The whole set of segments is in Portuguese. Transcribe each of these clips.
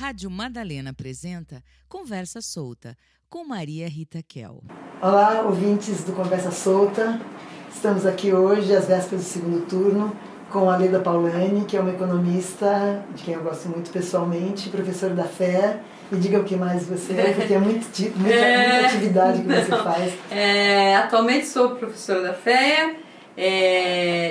Rádio Madalena apresenta Conversa Solta, com Maria Rita Kel. Olá, ouvintes do Conversa Solta. Estamos aqui hoje, às vésperas do segundo turno, com a Leda Paulani, que é uma economista, de quem eu gosto muito pessoalmente, professora da FEA. E diga o que mais você é, porque é muita atividade que você faz. Atualmente sou professora da FEA,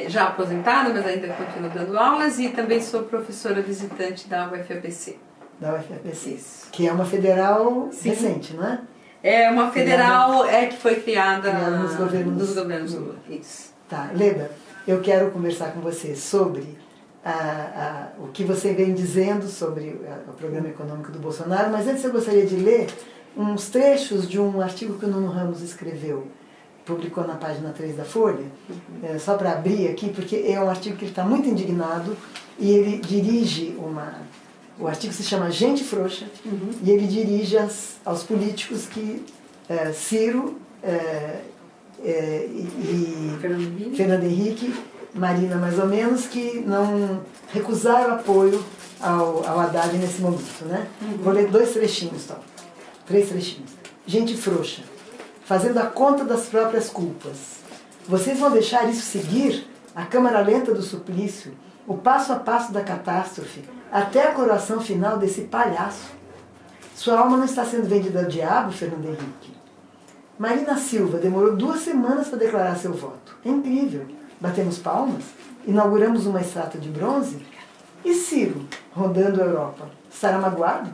já aposentada, mas ainda continuo dando aulas, e também sou professora visitante da UFABC. Da UFABC, isso. Que é uma federal recente, não é? É uma federal que foi criada nos governos Lula. Isso. Tá, Leda, eu quero conversar com você sobre o que você vem dizendo sobre o programa econômico do Bolsonaro, mas antes eu gostaria de ler uns trechos de um artigo que o Nuno Ramos escreveu, publicou na página 3 da Folha, só para abrir aqui, porque é um artigo que ele está muito indignado e ele dirige o artigo se chama Gente Frouxa, e ele dirige aos políticos que Ciro e Fernando Henrique, Marina mais ou menos, que não recusaram apoio ao Haddad nesse momento, né? Vou ler 2 trechinhos, então. 3 trechinhos. Gente frouxa, fazendo a conta das próprias culpas. Vocês vão deixar isso seguir? A câmara lenta do suplício, o passo a passo da catástrofe, até a coroação final desse palhaço. Sua alma não está sendo vendida ao diabo, Fernando Henrique. Marina Silva demorou 2 semanas para declarar seu voto. É incrível. Batemos palmas? Inauguramos uma estátua de bronze? E Ciro, rondando a Europa, estará magoado?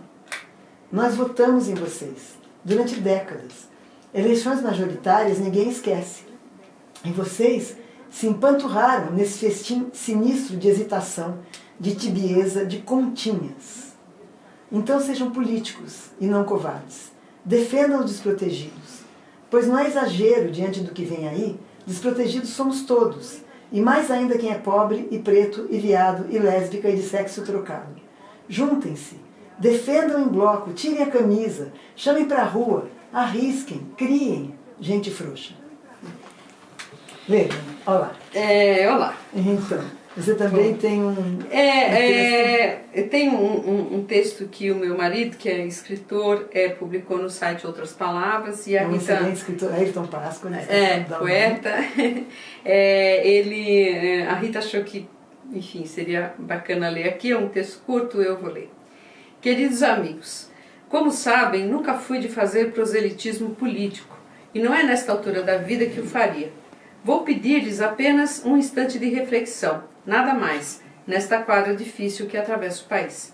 Nós votamos em vocês, durante décadas. Eleições majoritárias ninguém esquece. E vocês se empanturraram nesse festim sinistro de hesitação, de tibieza, de continhas. Então sejam políticos e não covardes. Defendam os desprotegidos. Pois não é exagero diante do que vem aí. Desprotegidos somos todos, e mais ainda quem é pobre e preto e viado e lésbica e de sexo trocado. Juntem-se, defendam em bloco, tirem a camisa, chamem para a rua, arrisquem, criem, gente frouxa. Leda, olá. Olá. Então, você também tem um eu tenho um texto que o meu marido, que é escritor, publicou no site Outras Palavras, e a Rita... excelente escritor, Ayrton Páscoa, poeta. A Rita achou que, enfim, seria bacana ler aqui, é um texto curto, eu vou ler. Queridos amigos, como sabem, nunca fui de fazer proselitismo político, e não é nesta altura da vida que o faria. Vou pedir-lhes apenas um instante de reflexão, nada mais, nesta quadra difícil que atravessa o país.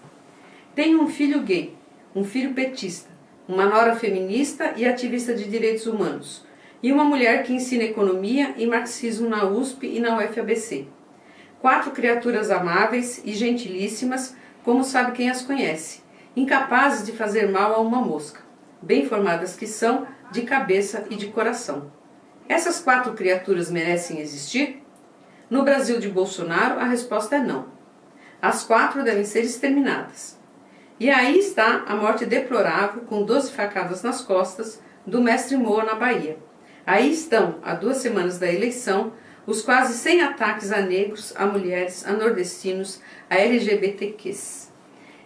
Tenho um filho gay, um filho petista, uma nora feminista e ativista de direitos humanos, e uma mulher que ensina economia e marxismo na USP e na UFABC. 4 criaturas amáveis e gentilíssimas, como sabe quem as conhece, incapazes de fazer mal a uma mosca, bem formadas que são, de cabeça e de coração. Essas 4 criaturas merecem existir? No Brasil de Bolsonaro, a resposta é não. As 4 devem ser exterminadas. E aí está a morte deplorável, com 12 facadas nas costas, do mestre Moa na Bahia. Aí estão, há 2 semanas da eleição, os quase 100 ataques a negros, a mulheres, a nordestinos, a LGBTQs.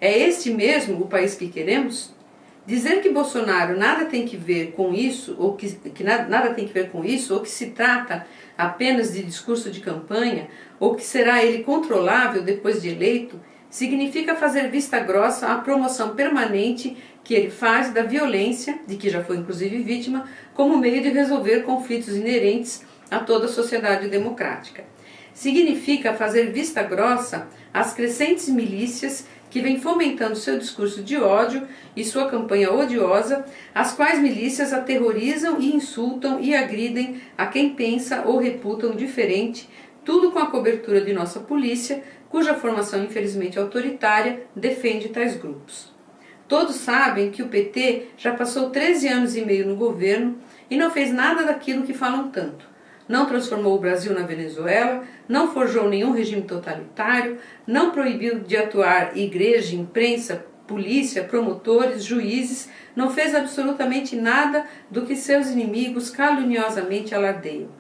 É este mesmo o país que queremos? Dizer que Bolsonaro nada tem que ver com isso, ou que nada tem que ver com isso, ou que se trata apenas de discurso de campanha, ou que será ele controlável depois de eleito, significa fazer vista grossa à promoção permanente que ele faz da violência, de que já foi inclusive vítima, como meio de resolver conflitos inerentes a toda a sociedade democrática. Significa fazer vista grossa às crescentes milícias que vem fomentando seu discurso de ódio e sua campanha odiosa, as quais milícias aterrorizam e insultam e agridem a quem pensa ou reputam diferente, tudo com a cobertura de nossa polícia, cuja formação infelizmente autoritária defende tais grupos. Todos sabem que o PT já passou 13 anos e meio no governo e não fez nada daquilo que falam tanto. Não transformou o Brasil na Venezuela, não forjou nenhum regime totalitário, não proibiu de atuar igreja, imprensa, polícia, promotores, juízes, não fez absolutamente nada do que seus inimigos caluniosamente alardeiam.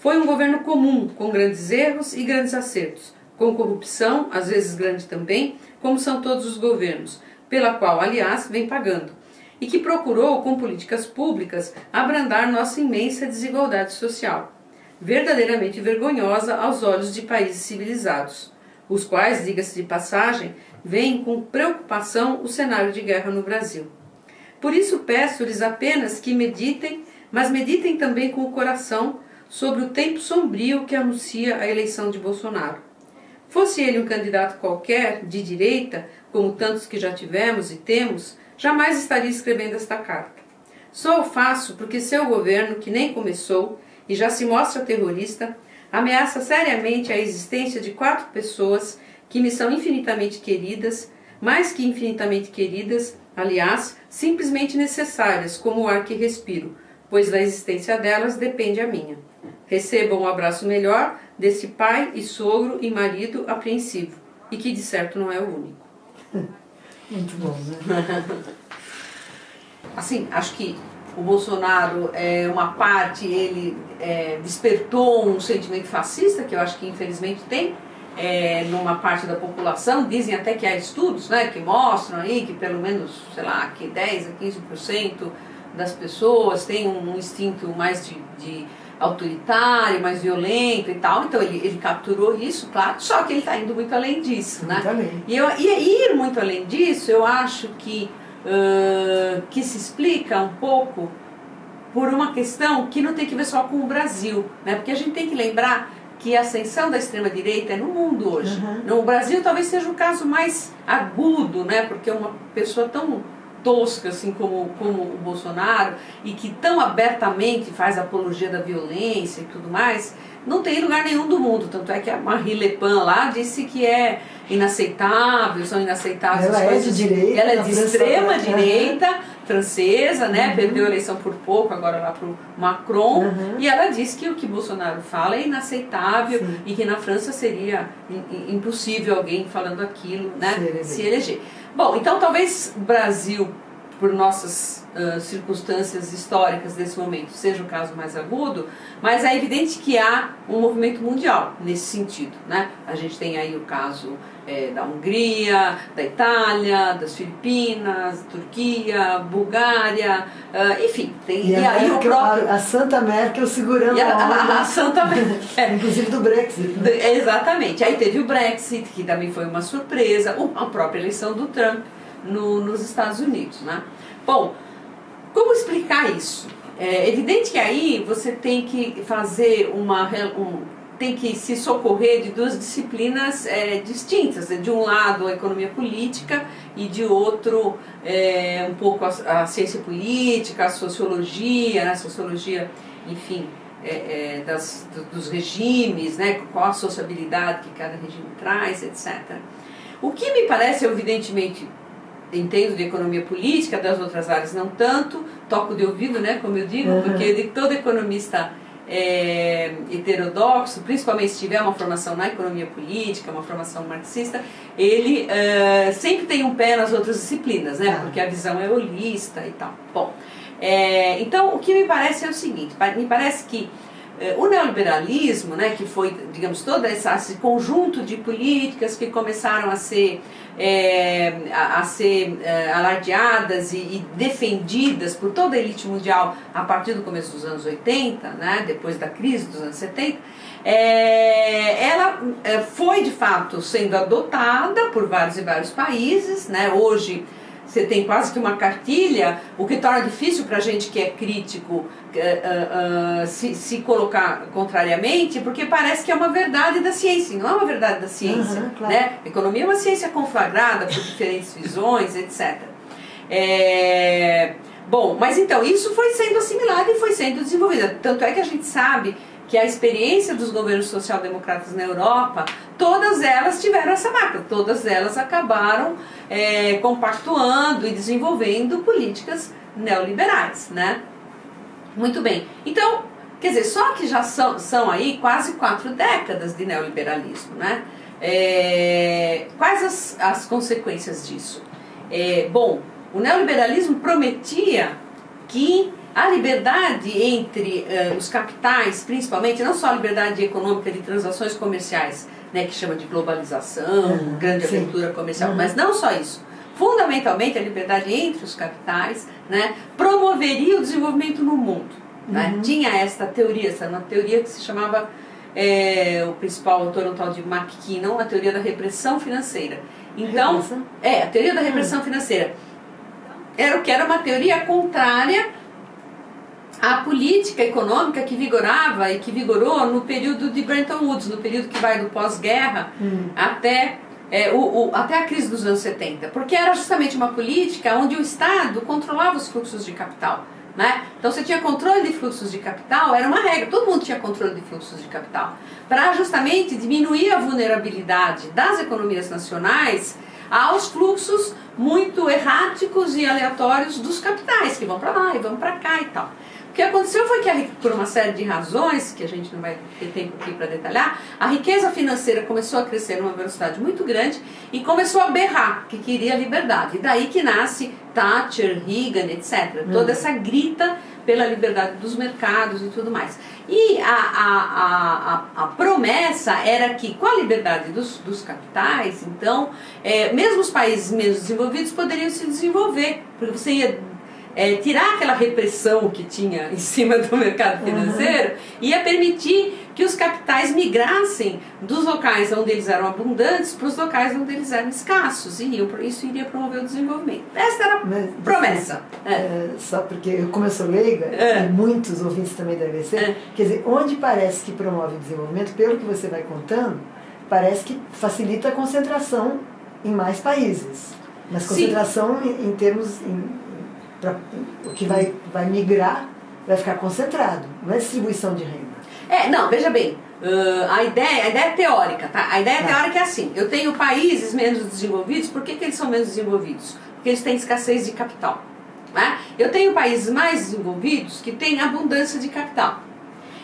Foi um governo comum, com grandes erros e grandes acertos, com corrupção, às vezes grande também, como são todos os governos, pela qual, aliás, vem pagando, e que procurou, com políticas públicas, abrandar nossa imensa desigualdade social, verdadeiramente vergonhosa aos olhos de países civilizados, os quais, diga-se de passagem, veem com preocupação o cenário de guerra no Brasil. Por isso peço-lhes apenas que meditem, mas meditem também com o coração sobre o tempo sombrio que anuncia a eleição de Bolsonaro. Fosse ele um candidato qualquer, de direita, como tantos que já tivemos e temos, jamais estaria escrevendo esta carta. Só o faço porque seu governo, que nem começou e já se mostra terrorista, ameaça seriamente a existência de 4 pessoas que me são infinitamente queridas, mais que infinitamente queridas, aliás, simplesmente necessárias, como o ar que respiro, pois da existência delas depende a minha. Recebam um abraço melhor desse pai e sogro e marido apreensivo, e que de certo não é o único. Muito bom, né? Assim, acho que o Bolsonaro, uma parte, ele despertou um sentimento fascista, que eu acho que infelizmente tem, numa parte da população. Dizem até que há estudos, né, que mostram aí que pelo menos, sei lá, que 10 a 15% das pessoas têm um instinto mais de autoritário, mais violento e tal. Então ele capturou isso, claro, só que ele está indo muito além disso, né? Muito além. E ir muito além disso, eu acho que se explica um pouco por uma questão que não tem que ver só com o Brasil, né? Porque a gente tem que lembrar que a ascensão da extrema-direita é no mundo hoje. No Brasil talvez seja o caso mais agudo, né? Porque uma pessoa tão tosca assim como o Bolsonaro, e que tão abertamente faz apologia da violência e tudo mais, não tem lugar nenhum do mundo. Tanto é que a Marine Le Pen lá disse que é inaceitável, são inaceitáveis. Ela é de direita. Ela é de extrema direita, francesa, né? Perdeu a eleição por pouco, agora lá pro Macron. E ela disse que o que Bolsonaro fala é inaceitável. Sim. E que na França seria impossível alguém falando aquilo, né? Se eleger. Bom, então talvez o Brasil, por nossas circunstâncias históricas desse momento, seja o caso mais agudo, mas é evidente que há um movimento mundial nesse sentido, né? A gente tem aí o caso da Hungria, da Itália, das Filipinas, Turquia, Bulgária, enfim. Tem, e aí o próprio... a Santa Merkel segurando a Santa Merkel. Inclusive do Brexit. Né? Exatamente. Aí teve o Brexit, que também foi uma surpresa, a própria eleição do Trump nos Estados Unidos, né? Bom, como explicar isso? É evidente que aí você tem que fazer tem que se socorrer de 2 disciplinas distintas. De um lado a economia política e de outro um pouco a ciência política, a sociologia, né? Sociologia, enfim, dos regimes, né? Qual a sociabilidade que cada regime traz, etc. O que me parece, evidentemente, entendo de economia política, das outras áreas não tanto, toco de ouvido, né, como eu digo, porque de todo economista heterodoxo, principalmente se tiver uma formação na economia política, uma formação marxista, ele sempre tem um pé nas outras disciplinas, né, porque a visão é holista e tal. Bom, então o que me parece é o seguinte, me parece que o neoliberalismo, né, que foi, digamos, todo esse conjunto de políticas que começaram a ser alardeadas e defendidas por toda a elite mundial a partir do começo dos anos 80, né, depois da crise dos anos 70, ela foi de fato sendo adotada por vários e vários países, né. Hoje você tem quase que uma cartilha, o que torna difícil para a gente que é crítico se colocar contrariamente, porque parece que é uma verdade da ciência, e não é uma verdade da ciência. Claro. Né? A economia é uma ciência conflagrada por diferentes visões, etc. Bom, mas então, isso foi sendo assimilado e foi sendo desenvolvido. Tanto é que a gente sabe que a experiência dos governos social-democratas na Europa, todas elas tiveram essa marca, todas elas acabaram compactuando e desenvolvendo políticas neoliberais, né? Muito bem. Então, quer dizer, só que já são aí quase 4 décadas de neoliberalismo, né? Quais as consequências disso? Bom, o neoliberalismo prometia que a liberdade entre os capitais, principalmente, não só a liberdade econômica de transações comerciais, né, que chama de globalização, grande abertura comercial, mas não só isso. fundamentalmente a liberdade entre os capitais, né, promoveria o desenvolvimento no mundo. Né? Tinha esta teoria, uma teoria que se chamava, o principal autor, um tal de McKinnon, a teoria da repressão financeira. Então, a teoria da repressão financeira era o que era uma teoria contrária à política econômica que vigorava e que vigorou no período de Bretton Woods, no período que vai do pós-guerra até a crise dos anos 70, porque era justamente uma política onde o Estado controlava os fluxos de capital. Né? Então você tinha controle de fluxos de capital, era uma regra, todo mundo tinha controle de fluxos de capital, para justamente diminuir a vulnerabilidade das economias nacionais aos fluxos muito erráticos e aleatórios dos capitais, que vão para lá e vão para cá e tal. O que aconteceu foi que, por uma série de razões, que a gente não vai ter tempo aqui para detalhar, a riqueza financeira começou a crescer numa velocidade muito grande e começou a berrar que queria liberdade. E daí que nasce Thatcher, Reagan, etc. Toda essa grita pela liberdade dos mercados e tudo mais. E a promessa era que, com a liberdade dos capitais, então, mesmo os países menos desenvolvidos poderiam se desenvolver, porque você ia tirar aquela repressão que tinha em cima do mercado financeiro, ia permitir que os capitais migrassem dos locais onde eles eram abundantes para os locais onde eles eram escassos, e isso iria promover o desenvolvimento. Essa era a promessa. Só porque, como eu sou leiga, e muitos ouvintes também devem ser, quer dizer, onde parece que promove o desenvolvimento, pelo que você vai contando, parece que facilita a concentração em mais países. Mas concentração em termos... o que vai migrar vai ficar concentrado, não é distribuição de renda. Não, veja bem, a ideia é teórica, tá? A ideia teórica é assim, eu tenho países menos desenvolvidos, por que eles são menos desenvolvidos? Porque eles têm escassez de capital. Né? Eu tenho países mais desenvolvidos que têm abundância de capital.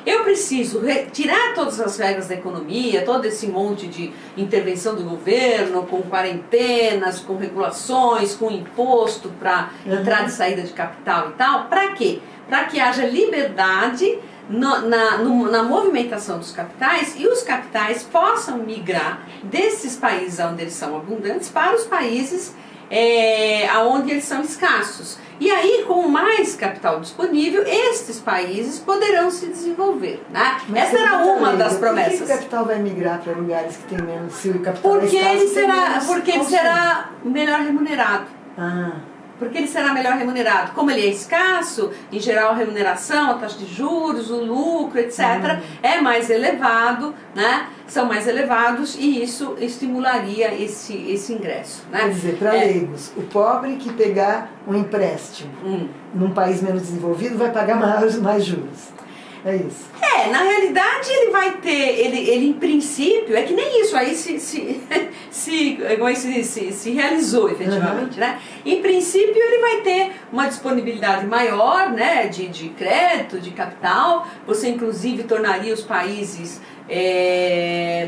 Eu preciso tirar todas as regras da economia, todo esse monte de intervenção do governo, com quarentenas, com regulações, com imposto para entrada e saída de capital e tal. Para quê? Para que haja liberdade na movimentação dos capitais e os capitais possam migrar desses países onde eles são abundantes para os países onde eles são escassos. E aí, com mais capital disponível, estes países poderão se desenvolver. Né? Essa era uma das promessas. Por que o capital vai migrar para lugares que tem menos? Se o capital porque ele será melhor remunerado. Porque ele será melhor remunerado. Como ele é escasso, em geral a remuneração, a taxa de juros, o lucro, etc., é mais elevado, né? São mais elevados e isso estimularia esse ingresso. Né? Quer dizer, para leigos, o pobre que pegar um empréstimo num país menos desenvolvido vai pagar mais juros. É isso. Na realidade ele vai ter, ele em princípio, é que nem isso aí se realizou efetivamente, né? Em princípio ele vai ter uma disponibilidade maior, né, de crédito, de capital, você inclusive tornaria os países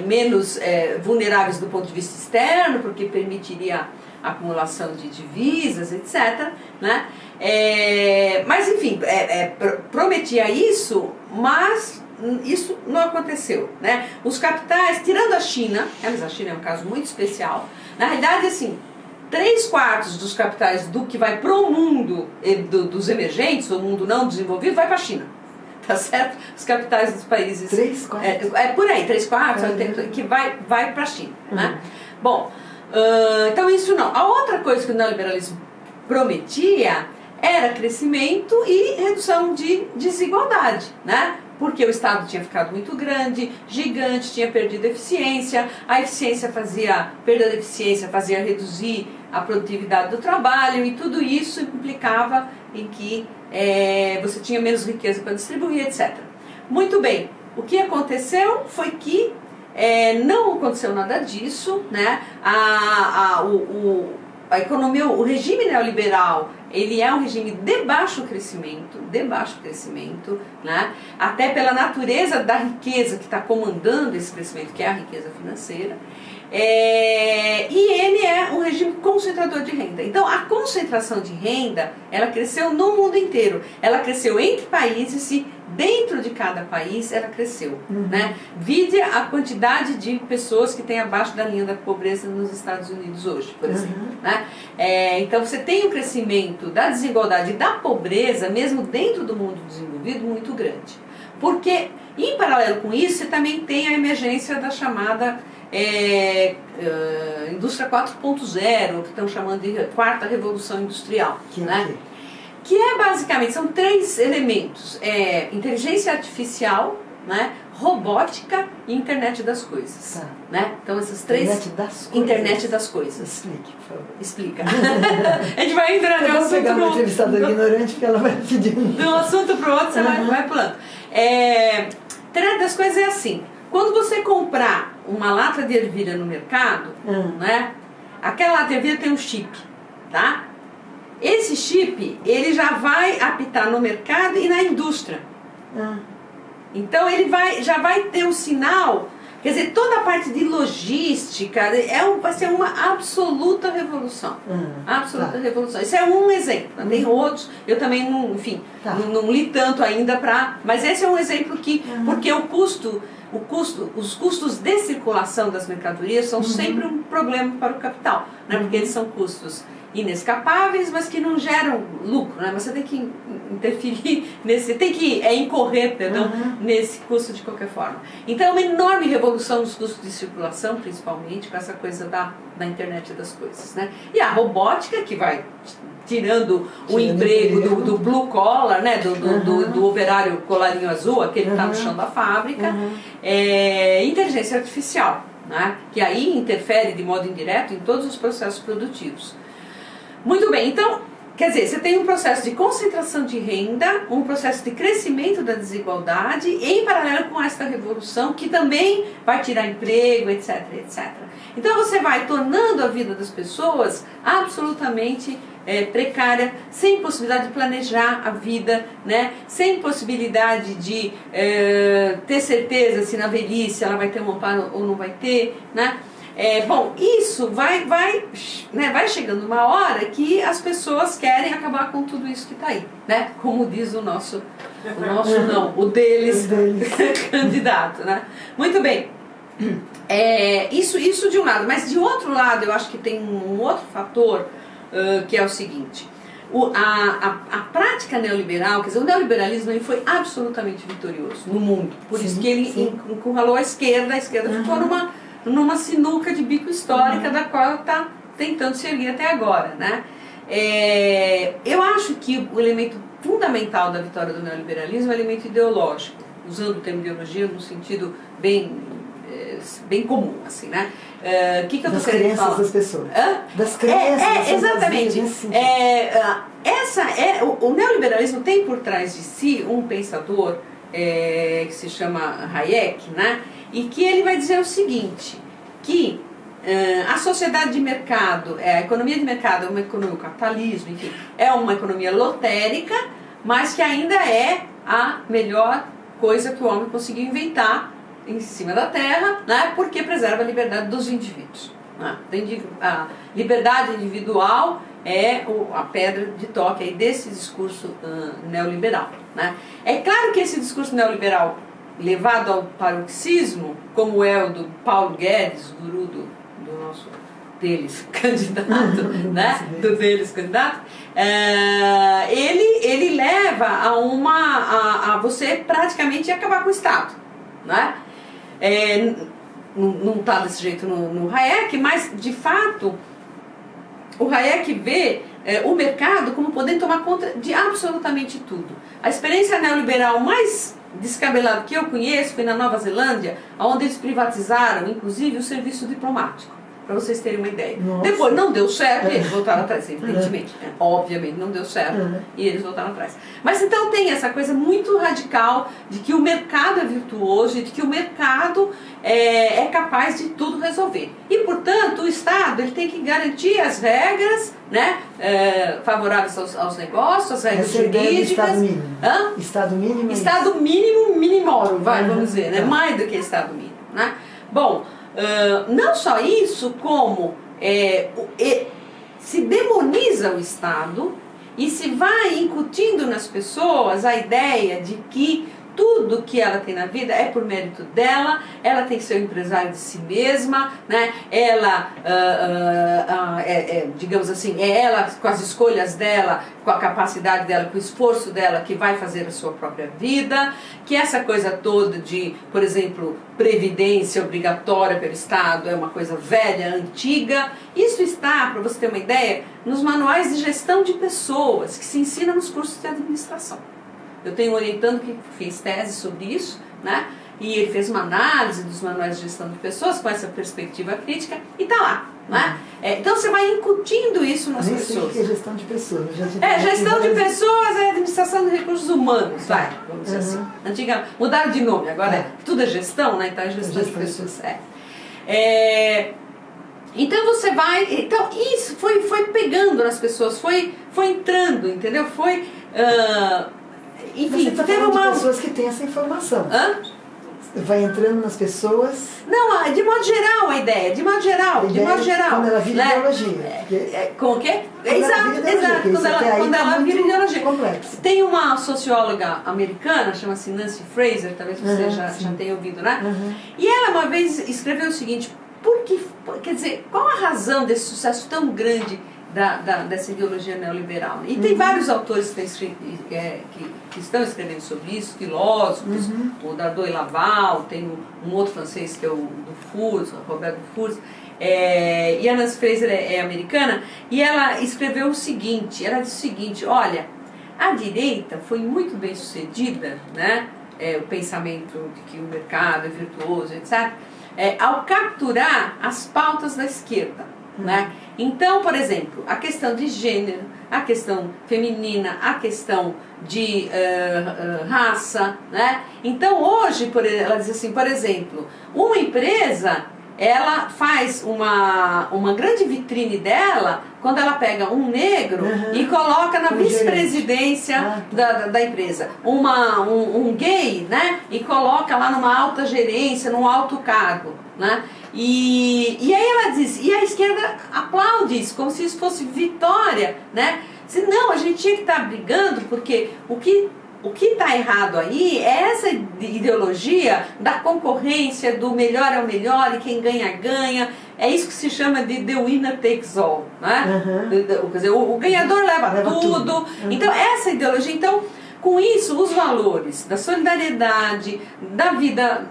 menos vulneráveis do ponto de vista externo, porque permitiria a acumulação de divisas, etc. Né? Mas enfim, prometia isso, mas isso não aconteceu. Né? Os capitais, tirando a China, mas a China é um caso muito especial, na realidade assim, 3/4 dos capitais do que vai pro mundo dos emergentes, do mundo não desenvolvido, vai para a China. Tá certo? Os capitais dos países... 3/4? Por aí, 3/4, que vai para a China. Né? Bom, então isso não. A outra coisa que o neoliberalismo prometia era crescimento e redução de desigualdade, né? Porque o Estado tinha ficado muito grande, gigante, tinha perdido eficiência, a perda de eficiência fazia reduzir a produtividade do trabalho e tudo isso implicava em que você tinha menos riqueza para distribuir, etc. Muito bem, o que aconteceu foi que não aconteceu nada disso, né? A economia, o regime neoliberal, ele é um regime de baixo crescimento, né? Até pela natureza da riqueza que está comandando esse crescimento, que é a riqueza financeira. E ele é um regime concentrador de renda. Então, a concentração de renda, ela cresceu no mundo inteiro. Ela cresceu entre países e dentro de cada país ela cresceu. Né? Vide a quantidade de pessoas que têm abaixo da linha da pobreza nos Estados Unidos hoje, por exemplo. Né? Então, você tem um crescimento da desigualdade e da pobreza, mesmo dentro do mundo desenvolvido, muito grande. Porque, em paralelo com isso, você também tem a emergência da chamada indústria 4.0, que estão chamando de quarta revolução industrial. Né? Que é basicamente, são 3 elementos: inteligência artificial, né, robótica e internet das coisas. Né? Então essas 3... Internet das coisas. Explique, por favor. Explica. A gente vai entrar de um assunto pegar uma entrevistada ignorante, porque ela vai pedir de um assunto para o outro, você vai pulando. Internet das coisas é assim: quando você comprar uma lata de ervilha no mercado, né, aquela lata de ervilha tem um chip, tá? Esse chip, ele já vai apitar no mercado e na indústria. Então ele já vai ter um sinal, quer dizer, toda a parte de logística vai ser uma absoluta revolução. Absoluta revolução. Isso é um exemplo, tem outros, eu também não, enfim, não li tanto ainda mas esse é um exemplo porque os custos de circulação das mercadorias são sempre um problema para o capital, né? Porque eles são custos inescapáveis, mas que não geram lucro, né? Você tem que interferir incorrer, nesse custo de qualquer forma. Então é uma enorme revolução nos custos de circulação, principalmente com essa coisa da internet das coisas, né? E a robótica, que vai tirando o emprego do blue collar, né? do operário colarinho azul, aquele que está no chão da fábrica, inteligência artificial, né? Que aí interfere de modo indireto em todos os processos produtivos. Muito bem, então, quer dizer, você tem um processo de concentração de renda, um processo de crescimento da desigualdade, em paralelo com esta revolução, que também vai tirar emprego, etc, etc. Então você vai tornando a vida das pessoas absolutamente precária, sem possibilidade de planejar a vida, né? Sem possibilidade de ter certeza se na velhice ela vai ter um amparo ou não vai ter, né? Bom, isso vai chegando uma hora que as pessoas querem acabar com tudo isso que está aí, né? Como diz o deles candidato, né? Muito bem, isso de um lado, mas de outro lado eu acho que tem um outro fator que é o seguinte: a prática neoliberal, quer dizer, o neoliberalismo ele foi absolutamente vitorioso no mundo, por isso que ele encurralou a esquerda ficou numa sinuca de bico histórica da qual ela está tentando se erguer até agora, né? Eu acho que o elemento fundamental da vitória do neoliberalismo é o elemento ideológico, usando o termo ideologia no sentido bem comum, assim, né? Que eu das crenças das pessoas. Das crenças. Exatamente. O neoliberalismo tem por trás de si um pensador que se chama Hayek, né? E que ele vai dizer o seguinte, que a sociedade de mercado, a economia de mercado, uma economia, o capitalismo, enfim, é uma economia lotérica, mas que ainda é a melhor coisa que o homem conseguiu inventar em cima da terra, né, porque preserva a liberdade dos indivíduos. Né? A liberdade individual é a pedra de toque aí desse discurso neoliberal. Né? É claro que esse discurso neoliberal levado ao paroxismo, como é o do Paulo Guedes, guru do nosso deles candidato, né? Do deles candidato, ele leva a você praticamente acabar com o Estado, né? Não está desse jeito no Hayek, mas de fato o Hayek vê o mercado como podendo tomar conta de absolutamente tudo. A experiência neoliberal mais descabelada que eu conheço foi na Nova Zelândia, onde eles privatizaram inclusive o serviço diplomático, para vocês terem uma ideia. Nossa. Depois não deu certo e eles voltaram atrás, evidentemente. Obviamente não deu certo e eles voltaram atrás. Mas então tem essa coisa muito radical de que o mercado é virtuoso e de que o mercado é capaz de tudo resolver. E, portanto, o Estado ele tem que garantir as regras, né, favoráveis aos negócios, as regras jurídicas. Estado mínimo. Estado mínimo? Estado mínimo, minimorum, vamos dizer, né? Mais do que Estado mínimo. Né? Bom, não só isso, como se demoniza o Estado e se vai incutindo nas pessoas a ideia de que tudo que ela tem na vida é por mérito dela, ela tem que ser o empresário de si mesma, né? Ela, digamos assim, é ela com as escolhas dela, com a capacidade dela, com o esforço dela que vai fazer a sua própria vida, que essa coisa toda de, por exemplo, previdência obrigatória pelo Estado é uma coisa velha, antiga. Isso está, para você ter uma ideia, nos manuais de gestão de pessoas que se ensina nos cursos de administração. Eu tenho um orientando que fez tese sobre isso, né? E ele fez uma análise dos manuais de gestão de pessoas com essa perspectiva crítica e está lá, né? Então você vai incutindo isso nas pessoas. Sei que é gestão de pessoas. Gestão de pessoas é administração de recursos humanos, vamos dizer assim. Antiga, mudaram de nome, agora tudo é gestão, né? Então é gestão de pessoas. Então você vai... Então isso foi pegando nas pessoas, foi entrando, entendeu? Enfim, você está falando de pessoas que têm essa informação. Vai entrando nas pessoas... Não, de modo geral a ideia, de modo geral. Quando ela vira ideologia. Com o quê? Exato, quando ela vira ideologia. Complexo. Tem uma socióloga americana, chama-se Nancy Fraser, talvez você já tenha ouvido, né? E ela uma vez escreveu o seguinte, quer dizer, qual a razão desse sucesso tão grande dessa ideologia neoliberal? E tem vários autores que estão escrevendo sobre isso, filósofos, o Dardot e Laval, tem um outro francês que é o Dufour, o Roberto Dufour, e a Nancy Fraser é americana, e ela escreveu o seguinte, ela disse o seguinte, olha, a direita foi muito bem sucedida, né? O pensamento de que o mercado é virtuoso, etc., ao capturar as pautas da esquerda. Né? Então, por exemplo, a questão de gênero, a questão feminina, a questão de raça, né? Então hoje, ela diz assim, por exemplo, uma empresa, ela faz uma grande vitrine dela quando ela pega um negro e coloca na vice-presidência da empresa, um gay, né? E coloca lá numa alta gerência, num alto cargo, né? E aí ela diz, e a esquerda aplaude isso, como se isso fosse vitória, né? Diz, não, a gente tinha que estar brigando, porque o que está errado aí é essa ideologia da concorrência, do melhor é o melhor e quem ganha, ganha. É isso que se chama de the winner takes all, né? Quer dizer, o ganhador leva tudo. Então, essa ideologia... Com isso, os valores da solidariedade, da vida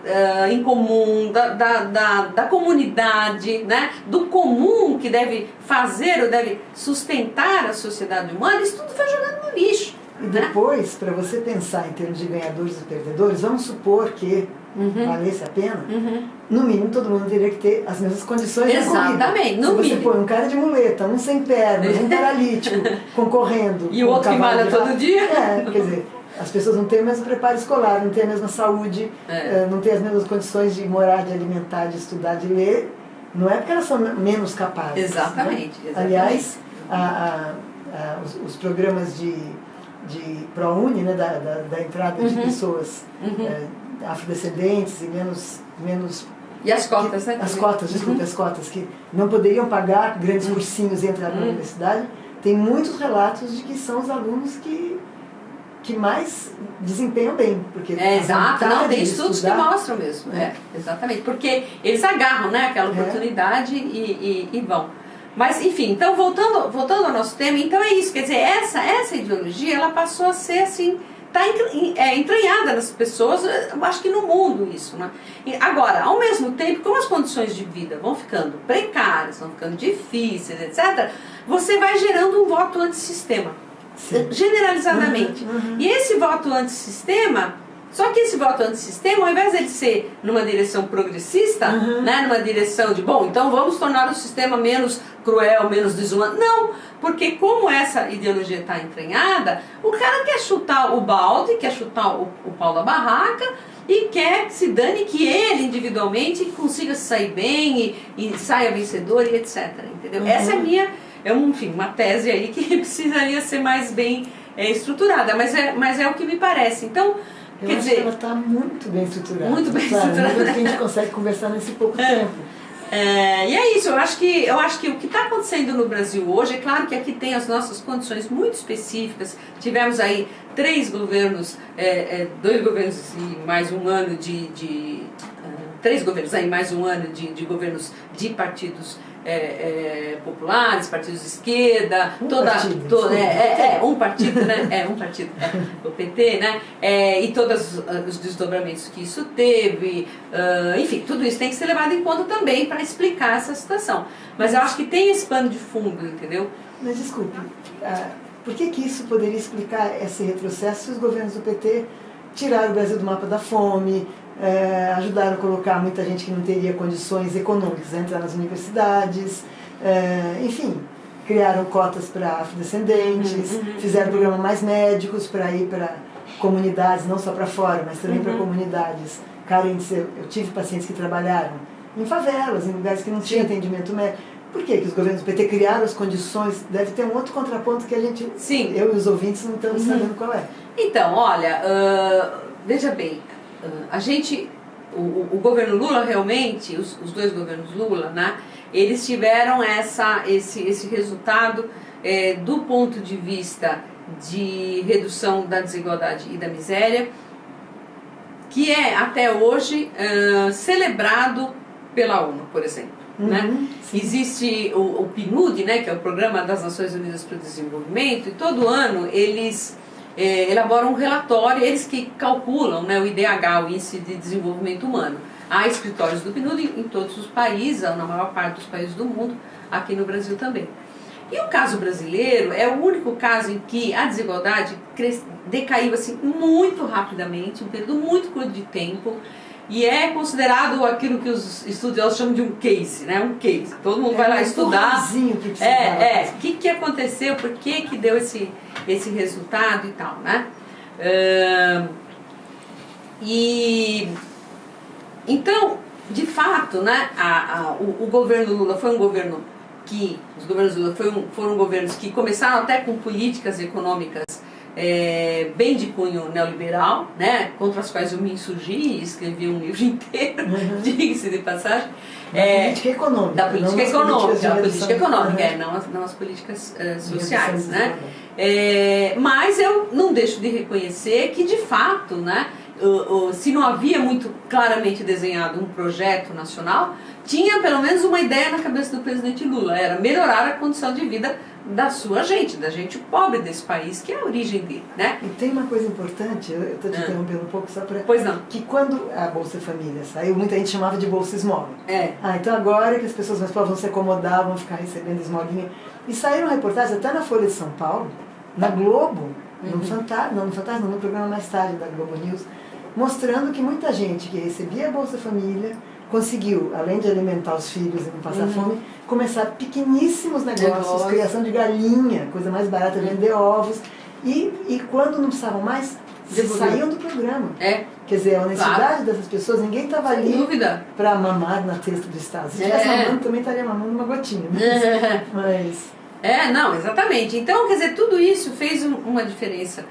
em comum, da comunidade, né? Do comum que deve fazer ou deve sustentar a sociedade humana, isso tudo vai jogando no lixo. E depois, para você pensar em termos de ganhadores e perdedores, vamos supor que valesse a pena, no mínimo todo mundo teria que ter as mesmas condições de corrida. Exatamente, no mínimo. Se você põe um cara de muleta, um sem pernas, um paralítico, concorrendo... E o outro que malha todo dia. Quer dizer, as pessoas não têm o mesmo preparo escolar, não têm a mesma saúde, não têm as mesmas condições de morar, de alimentar, de estudar, de ler. Não é porque elas são menos capazes. Exatamente. Né? Aliás, os programas de ProUni, né, da entrada de pessoas afrodescendentes e menos... E as cotas, né? As cotas, desculpe, as cotas que não poderiam pagar grandes cursinhos e entrar na universidade. Tem muitos relatos de que são os alunos que mais desempenham bem. Porque exato, não, tem estudos que mostram mesmo. Exatamente, porque eles agarram, né, aquela oportunidade e vão. Mas, enfim, então, voltando ao nosso tema, então é isso, quer dizer, essa ideologia, ela passou a ser, assim, está entranhada nas pessoas, eu acho que no mundo isso, né? Agora, ao mesmo tempo, como as condições de vida vão ficando precárias, vão ficando difíceis, etc., você vai gerando um voto antissistema, generalizadamente. E esse voto antissistema... Só que esse voto antissistema, ao invés de ele ser numa direção progressista, né, numa direção de, bom, então vamos tornar o sistema menos cruel, menos desumano. Não, porque como essa ideologia está entranhada, o cara quer chutar o balde, quer chutar o pau da barraca e quer que se dane que ele individualmente consiga sair bem e saia vencedor e etc. Entendeu? Essa é a minha, enfim, uma tese aí que precisaria ser mais bem estruturada, mas é o que me parece. Então, Eu Quer acho dizer, que ela está muito bem estruturada. muito bem sabe? estruturada. Que a gente consegue conversar nesse pouco tempo. E é isso, eu acho que o que está acontecendo no Brasil hoje, é claro que aqui tem as nossas condições muito específicas. Tivemos aí 3 governos, 2 governos e mais um ano 3 governos aí, mais um ano de governos de partidos populares, partidos de esquerda, um partido, né? Um partido, o PT, né? E todos os desdobramentos que isso teve, enfim, tudo isso tem que ser levado em conta também para explicar essa situação. Mas eu acho que tem esse pano de fundo, entendeu? Mas desculpe, por que isso poderia explicar esse retrocesso se os governos do PT tiraram o Brasil do mapa da fome, ajudaram a colocar muita gente que não teria condições econômicas a entrar nas universidades, enfim, criaram cotas para afrodescendentes, fizeram programa mais médicos para ir para comunidades, não só para fora, mas também para comunidades carentes. Eu tive pacientes que trabalharam em favelas, em lugares que não tinha atendimento médico. Por que os governos do PT criaram as condições? Deve ter um outro contraponto que a gente, eu e os ouvintes, não estamos sabendo qual é. Então, olha, veja bem, o governo Lula realmente, os 2 governos Lula, né, eles tiveram esse resultado do ponto de vista de redução da desigualdade e da miséria, que é até hoje celebrado pela ONU, por exemplo. Né? Existe o PNUD, né, que é o Programa das Nações Unidas para o Desenvolvimento, e todo ano eles elaboram um relatório, eles que calculam, né, o IDH, o Índice de Desenvolvimento Humano. Há escritórios do PNUD em todos os países, na maior parte dos países do mundo, aqui no Brasil também. E o caso brasileiro é o único caso em que a desigualdade decaiu assim, muito rapidamente, um período muito curto de tempo, e é considerado aquilo que os estudiosos chamam de um case, né? Um case. Todo mundo vai lá estudar. O que aconteceu, por que deu esse resultado e tal, né? Então, de fato, né, o governo Lula foi um governo que, os governos Lula foram governos que começaram até com políticas econômicas bem de cunho neoliberal, né, contra as quais eu me insurgi e escrevi um livro inteiro, diga-se de passagem. Política econômica. Da política econômica, não as políticas sociais, né? Mas eu não deixo de reconhecer que, de fato, né, se não havia muito claramente desenhado um projeto nacional, tinha pelo menos uma ideia na cabeça do presidente Lula, era melhorar a condição de vida da sua gente, da gente pobre desse país, que é a origem dele, né? E tem uma coisa importante, eu estou te interrompendo um pouco só para... Pois não. Que quando a Bolsa Família saiu, muita gente chamava de Bolsa Esmola. Então agora que as pessoas mais pobres vão se acomodar, vão ficar recebendo esmolinha. E saíram reportagens até na Folha de São no Globo, no programa mais tarde da Globo News, mostrando que muita gente que recebia a Bolsa Família conseguiu, além de alimentar os filhos e não passar fome, começar pequeníssimos negócios, criação de galinha, coisa mais barata, vender ovos, e quando não precisavam mais, saíam do programa. Quer dizer, a honestidade dessas pessoas, ninguém estava ali para mamar na testa do Estado. Se estivesse mamando, também estaria mamando uma gotinha. Não, exatamente. Então, quer dizer, tudo isso fez uma diferença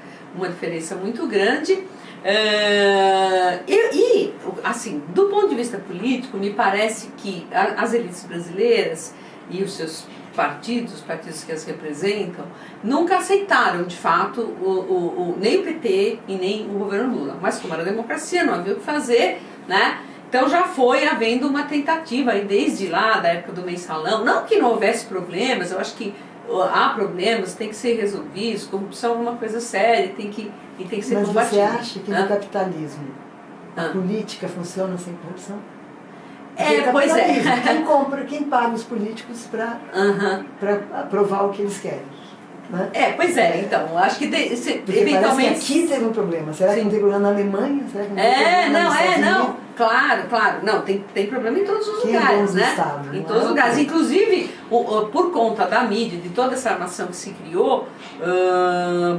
muito grande. Assim, do ponto de vista político, me parece que as elites brasileiras e os seus partidos, os partidos que as representam, nunca aceitaram, de fato, nem o PT e nem o governo Lula. Mas como era democracia, não havia o que fazer, né? Então já foi havendo uma tentativa, aí desde lá, da época do mensalão, não que não houvesse problemas, eu acho que há problemas, tem que ser resolvidos, corrupção é uma coisa séria, tem que ser combatida. Mas você acha que no capitalismo a política funciona sem corrupção? Pois é. Quem paga os políticos para aprovar o que eles querem? Né? Pois é, então, acho que eventualmente aqui teve um problema. Será que não tem problema na Alemanha? Será que não tem problema não. Claro. Não, tem problema em todos os lugares, né? Em todos os lugares. Inclusive, por conta da mídia, de toda essa armação que se criou,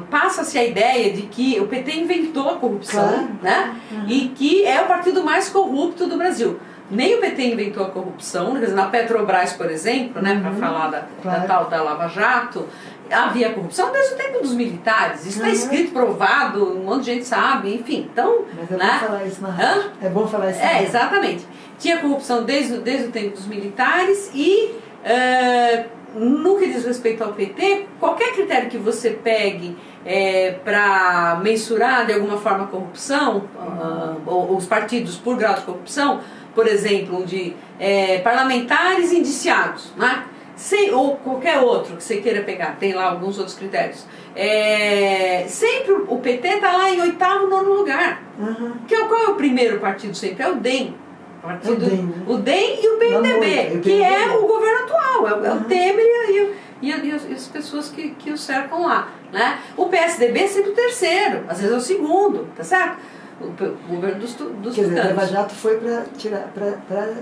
passa-se a ideia de que o PT inventou a corrupção, né? E que é o partido mais corrupto do Brasil. nem o PT inventou a corrupção, quer dizer, na Petrobras, por exemplo, né, para falar da tal da Lava Jato, havia corrupção desde o tempo dos militares. Isso está escrito, provado, um monte de gente sabe, enfim. Então, mas é bom falar isso na rádio. É bom falar isso na rádio. Exatamente. Tinha corrupção desde o tempo dos militares e, no que diz respeito ao PT, qualquer critério que você pegue para mensurar de alguma forma a corrupção, os partidos por grau de corrupção, por exemplo, de parlamentares indiciados, né? Ou qualquer outro que você queira pegar, tem lá alguns outros critérios. Sempre o PT está lá em 8º, 9º lugar. Qual é o primeiro partido sempre? É o DEM. O DEM e o PMDB, que é o governo atual, é o Temer e as pessoas que o cercam lá, né? O PSDB é sempre o terceiro, às vezes é o segundo, tá certo? O governo dos Quer dizer, a Lava Jato foi para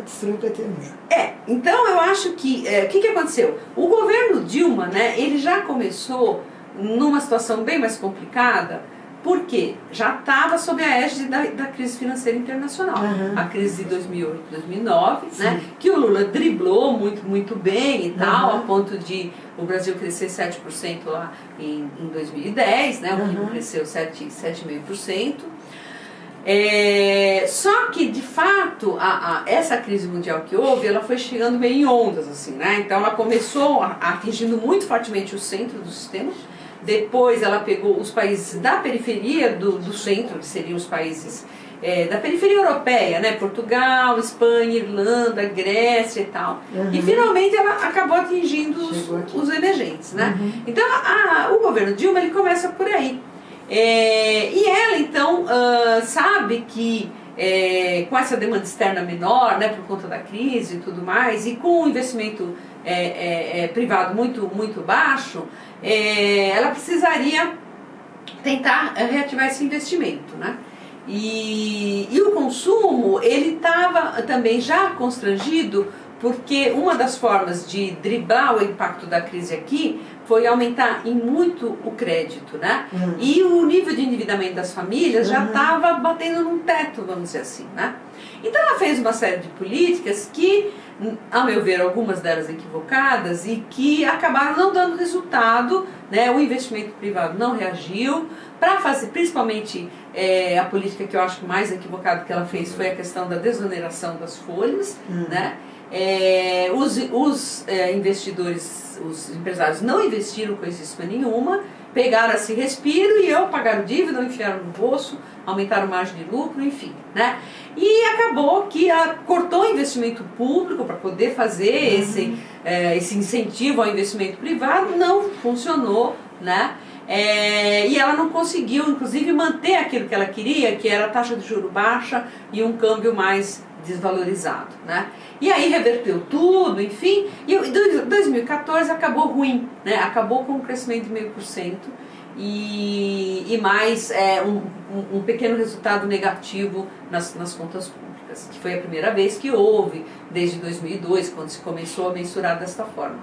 destruir o PT mesmo. Então eu acho que o que aconteceu? O governo Dilma, né, ele já começou numa situação bem mais complicada, porque já estava sob a égide da crise financeira internacional, a crise de 2008, 2009, né, que o Lula driblou muito bem e tal, a ponto de o Brasil crescer 7% lá em 2010, né, o PIB cresceu 7,5%. Só que, de fato, essa crise mundial que houve, ela foi chegando meio em ondas, assim, né? Então ela começou atingindo muito fortemente o centro do sistema. Depois ela pegou os países da periferia do centro, que seriam os países da periferia europeia, né? Portugal, Espanha, Irlanda, Grécia e tal. E finalmente ela acabou atingindo os emergentes, né? Então o governo Dilma, ele começa por aí. E ela então sabe que com essa demanda externa menor, né, por conta da crise e tudo mais, e com o investimento privado muito baixo, ela precisaria tentar reativar esse investimento, né? E o consumo, ele estava também já constrangido, porque uma das formas de driblar o impacto da crise aqui foi aumentar em muito o crédito, né? E o nível de endividamento das famílias já estava batendo num teto, vamos dizer assim, né? Então ela fez uma série de políticas que, a meu ver, algumas delas equivocadas e que acabaram não dando resultado, né? O investimento privado não reagiu. Para fazer, principalmente a política que eu acho mais equivocada que ela fez foi a questão da desoneração das folhas, né? Os investidores, os empresários não investiram coisíssima nenhuma, pegaram esse respiro e pagaram dívida, enfiaram no bolso, aumentaram margem de lucro, enfim, né? E acabou que cortou o investimento público para poder fazer esse incentivo ao investimento privado, não funcionou, né? E ela não conseguiu, inclusive, manter aquilo que ela queria, que era a taxa de juros baixa e um câmbio mais desvalorizado, né? E aí reverteu tudo, enfim, e 2014 acabou ruim, né? Acabou com um crescimento de 0,5% e mais um pequeno resultado negativo nas contas públicas, que foi a primeira vez que houve, desde 2002, quando se começou a mensurar desta forma.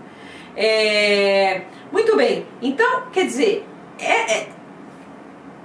Muito bem, então, quer dizer,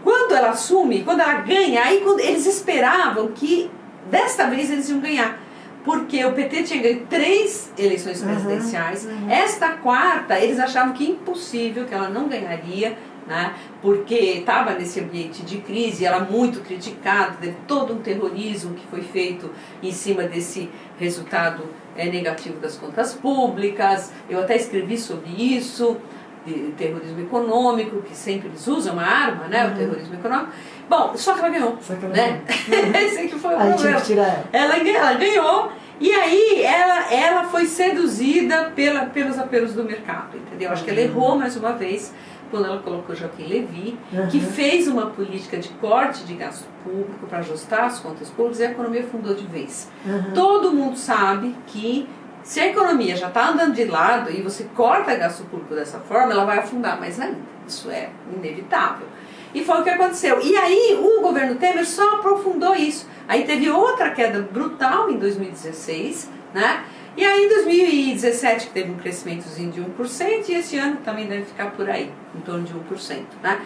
quando ela assume, quando ela ganha, aí quando eles esperavam que desta vez eles iam ganhar, porque o PT tinha ganho 3 eleições presidenciais, esta quarta eles achavam que impossível, que ela não ganharia, né, porque estava nesse ambiente de crise, ela muito criticada, teve todo um terrorismo que foi feito em cima desse resultado negativo das contas públicas. Eu até escrevi sobre isso, de terrorismo econômico, que sempre eles usam uma arma, né, o terrorismo econômico. Bom, só que ela ganhou, né? Esse que foi o problema. Ela ganhou, e aí ela foi seduzida pelos apelos do mercado, entendeu? Acho que ela errou mais uma vez quando ela colocou Joaquim Levy, que fez uma política de corte de gasto público para ajustar as contas públicas, e a economia afundou de vez. Todo mundo sabe que se a economia já está andando de lado e você corta gasto público dessa forma, ela vai afundar mais ainda. Isso é inevitável. E foi o que aconteceu. E aí o governo Temer só aprofundou isso. Aí teve outra queda brutal em 2016, né? E aí em 2017 que teve um crescimentozinho de 1%, e esse ano também deve ficar por aí, em torno de 1%, né?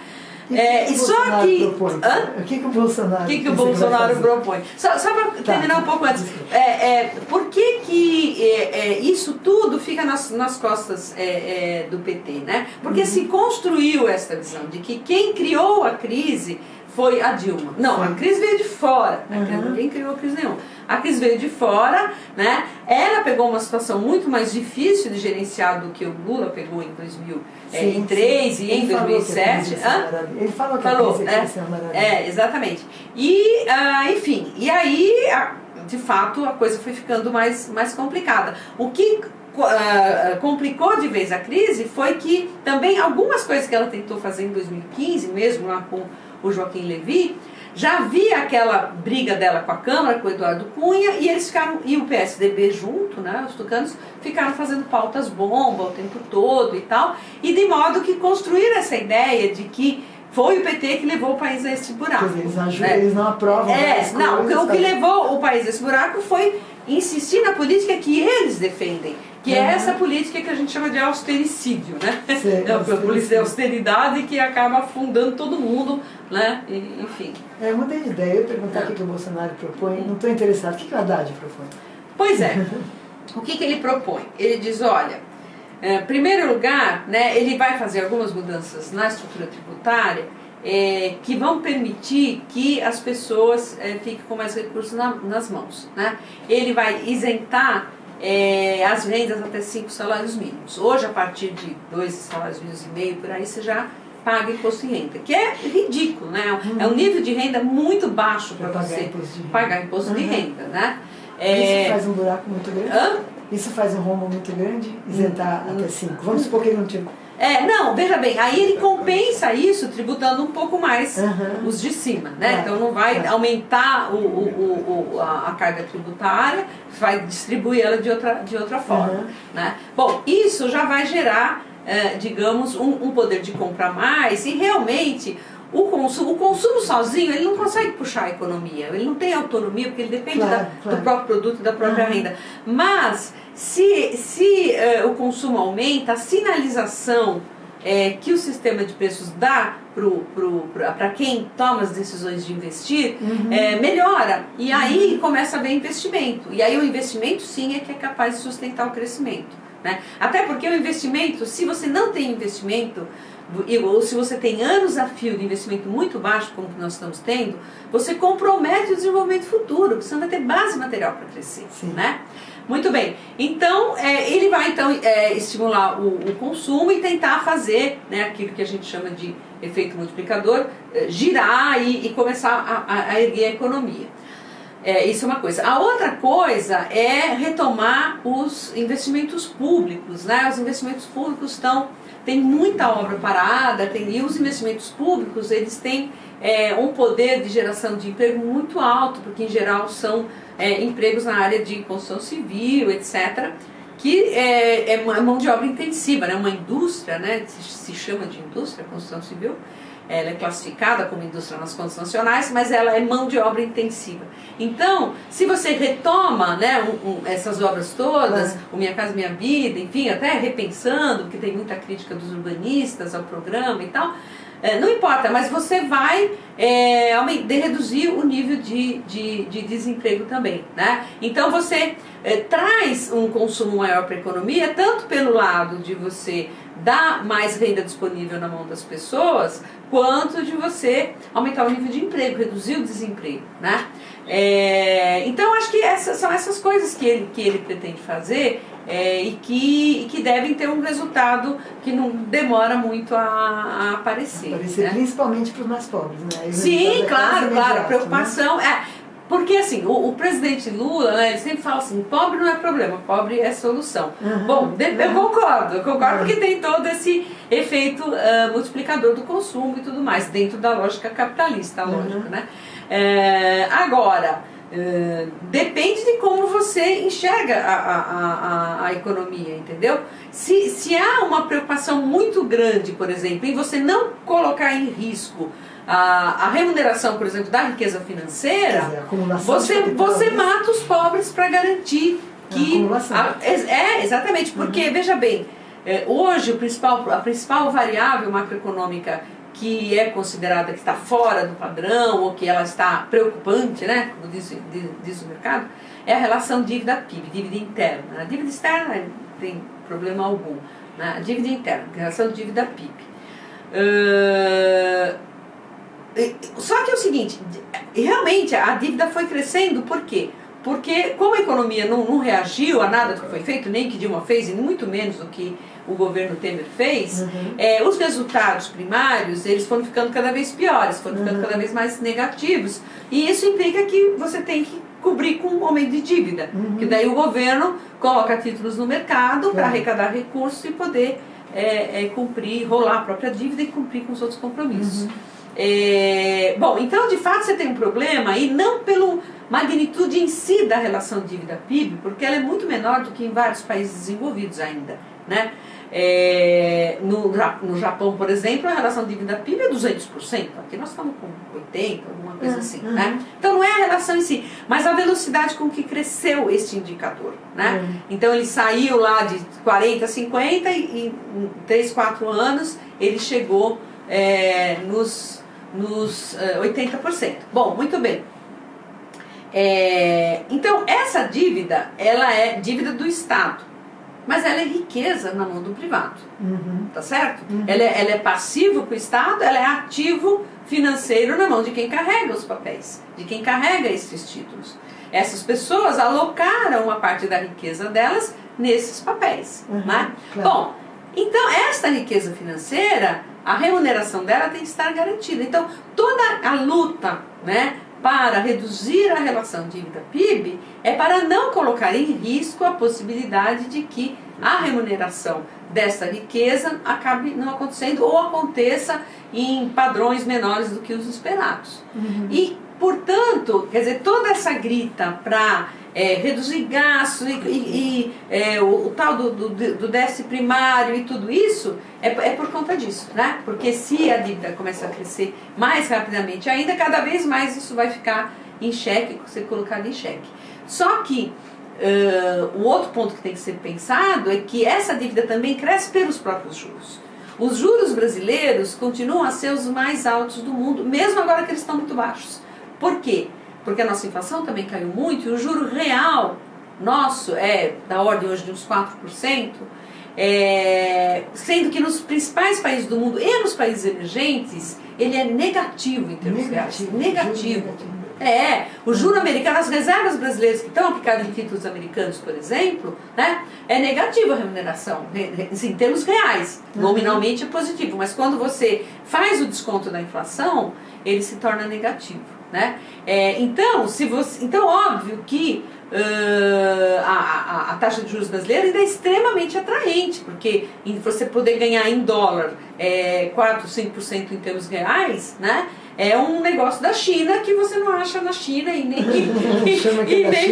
Só que o que o Bolsonaro propõe? Só para terminar um pouco antes, por que isso tudo fica nas costas do PT, né? Porque se construiu essa visão de que quem criou a crise foi a Dilma. Não, a crise veio de fora, ninguém criou a crise nenhuma. A crise veio de fora, né? Ela pegou uma situação muito mais difícil de gerenciar do que o Lula pegou em 2003 e em 2007. Ele falou que a crise ia maravilha. Exatamente. E, enfim, e aí, de fato, a coisa foi ficando mais complicada. O que complicou de vez a crise foi que também algumas coisas que ela tentou fazer em 2015, mesmo lá com o Joaquim Levy, já havia aquela briga dela com a Câmara, com o Eduardo Cunha, e eles ficaram, e o PSDB junto, né, os tucanos, ficaram fazendo pautas bomba o tempo todo e tal, e de modo que construíram essa ideia de que foi o PT que levou o país a esse buraco. Eles não aprovam o que levou o país a esse buraco foi insistir na política que eles defendem, que é essa política que a gente chama de austericídio, né? A política de austeridade que acaba afundando todo mundo, né? Enfim. Eu mudei de ideia, eu ia perguntar o que o Bolsonaro propõe, não estou interessado. O que o Haddad propõe? Pois é, o que ele propõe? Ele diz, olha, em primeiro lugar, né, ele vai fazer algumas mudanças na estrutura tributária que vão permitir que as pessoas fiquem com mais recursos nas mãos, né? Ele vai isentar as rendas até 5 salários mínimos. Hoje, a partir de 2 salários mínimos e meio, por aí, você já paga imposto de renda, que é ridículo, né? É um nível de renda muito baixo para você pagar imposto de renda, né? Isso faz um buraco muito grande? Isso faz um rombo muito grande? Isentar até 5? Vamos supor que ele não tinha... Não, veja bem, aí ele compensa isso tributando um pouco mais os de cima, né? Então não vai aumentar a carga tributária, vai distribuir ela de outra forma, né? Bom, isso já vai gerar, digamos, um poder de compra a mais, e realmente o consumo sozinho, ele não consegue puxar a economia, ele não tem autonomia, porque ele depende do próprio produto e da própria renda. Mas se o consumo aumenta, a sinalização que o sistema de preços dá para quem toma as decisões de investir melhora, e aí começa a haver investimento, e aí o investimento sim é que é capaz de sustentar o crescimento, né? Até porque o investimento, se você não tem investimento, ou se você tem anos a fio de investimento muito baixo, como que nós estamos tendo, você compromete o desenvolvimento futuro, porque você não vai ter base material para crescer, né? Muito bem, então ele vai estimular o consumo e tentar fazer, né, aquilo que a gente chama de efeito multiplicador, girar e começar a erguer a economia. Isso é uma coisa. A outra coisa é retomar os investimentos públicos, né? Os investimentos públicos tem muita obra parada, e os investimentos públicos, eles têm um poder de geração de emprego muito alto, porque em geral são empregos na área de construção civil, etc., que é mão de obra intensiva, né? Uma indústria, né? Se chama de indústria, construção civil, ela é classificada como indústria nas contas nacionais, mas ela é mão de obra intensiva. Então, se você retoma, né, essas obras todas, o Minha Casa Minha Vida, enfim, até repensando, porque tem muita crítica dos urbanistas ao programa e tal, não importa, mas você vai reduzir o nível de desemprego também, né? Então você traz um consumo maior para a economia, tanto pelo lado de você dar mais renda disponível na mão das pessoas, quanto de você aumentar o nível de emprego, reduzir o desemprego, né? Então acho que são essas coisas que ele pretende fazer, e que devem ter um resultado que não demora muito a aparecer. Né? Principalmente para os mais pobres, né? Sim, claro, a preocupação... Né? Porque assim, o presidente Lula, né, ele sempre fala assim, pobre não é problema, pobre é solução. Bom, eu concordo porque tem todo esse efeito multiplicador do consumo e tudo mais, dentro da lógica capitalista, lógico, né? Agora, depende de como você enxerga a economia, entendeu? Se há uma preocupação muito grande, por exemplo, em você não colocar em risco a remuneração, por exemplo, da riqueza financeira, você mata os pobres para garantir que... exatamente, porque, veja bem, hoje a principal variável macroeconômica que é considerada que está fora do padrão ou que ela está preocupante, né, como diz o mercado, é a relação dívida-PIB, dívida interna. A dívida externa não tem problema algum, né? A dívida interna, a relação dívida-PIB. Só que é o seguinte, realmente a dívida foi crescendo, por quê? Porque como a economia não reagiu a nada do que foi feito, nem que Dilma fez, e muito menos do que o governo Temer fez, os resultados primários eles foram ficando cada vez piores, foram ficando cada vez mais negativos. E isso implica que você tem que cobrir com um aumento de dívida. Que daí o governo coloca títulos no mercado para arrecadar recursos e poder rolar a própria dívida e cumprir com os outros compromissos. Bom, então de fato você tem um problema, e não pela magnitude em si da relação dívida-PIB, porque ela é muito menor do que em vários países desenvolvidos ainda, né? No Japão, por exemplo, a relação dívida-PIB é 200%, aqui nós estamos com 80%, alguma coisa assim, né? Então não é a relação em si, mas a velocidade com que cresceu este indicador, né? Então ele saiu lá de 40% a 50% e em 3, 4 anos ele chegou nos 80%. Bom, muito bem. Então essa dívida, ela é dívida do Estado, mas ela é riqueza na mão do privado, tá certo? Ela é passivo para o Estado, ela é ativo financeiro na mão de quem carrega os papéis, de quem carrega esses títulos. Essas pessoas alocaram uma parte da riqueza delas nesses papéis, né? Claro. Bom, então esta riqueza financeira, a remuneração dela tem que estar garantida. Então toda a luta, né, para reduzir a relação dívida-PIB é para não colocar em risco a possibilidade de que a remuneração dessa riqueza acabe não acontecendo ou aconteça em padrões menores do que os esperados. E, portanto, quer dizer, toda essa grita para reduzir gastos e o tal do déficit primário e tudo isso é por conta disso, né? Porque se a dívida começa a crescer mais rapidamente ainda, cada vez mais isso vai ficar em xeque, ser colocado em xeque. Só que o outro ponto que tem que ser pensado é que essa dívida também cresce pelos próprios juros. Os juros brasileiros continuam a ser os mais altos do mundo, mesmo agora que eles estão muito baixos. Por quê? Porque a nossa inflação também caiu muito e o juro real nosso é da ordem hoje de uns 4%, sendo que nos principais países do mundo e nos países emergentes, ele é negativo em termos reais. Negativo. O juro americano, as reservas brasileiras que estão aplicadas em títulos americanos, por exemplo, né, é negativo a remuneração, em termos reais. Nominalmente é positivo, mas quando você faz o desconto da inflação, ele se torna negativo. Né? Então, óbvio que a taxa de juros brasileira ainda é extremamente atraente, porque você poder ganhar em dólar 4, 5% em termos reais, né? É um negócio da China que você não acha na China e nem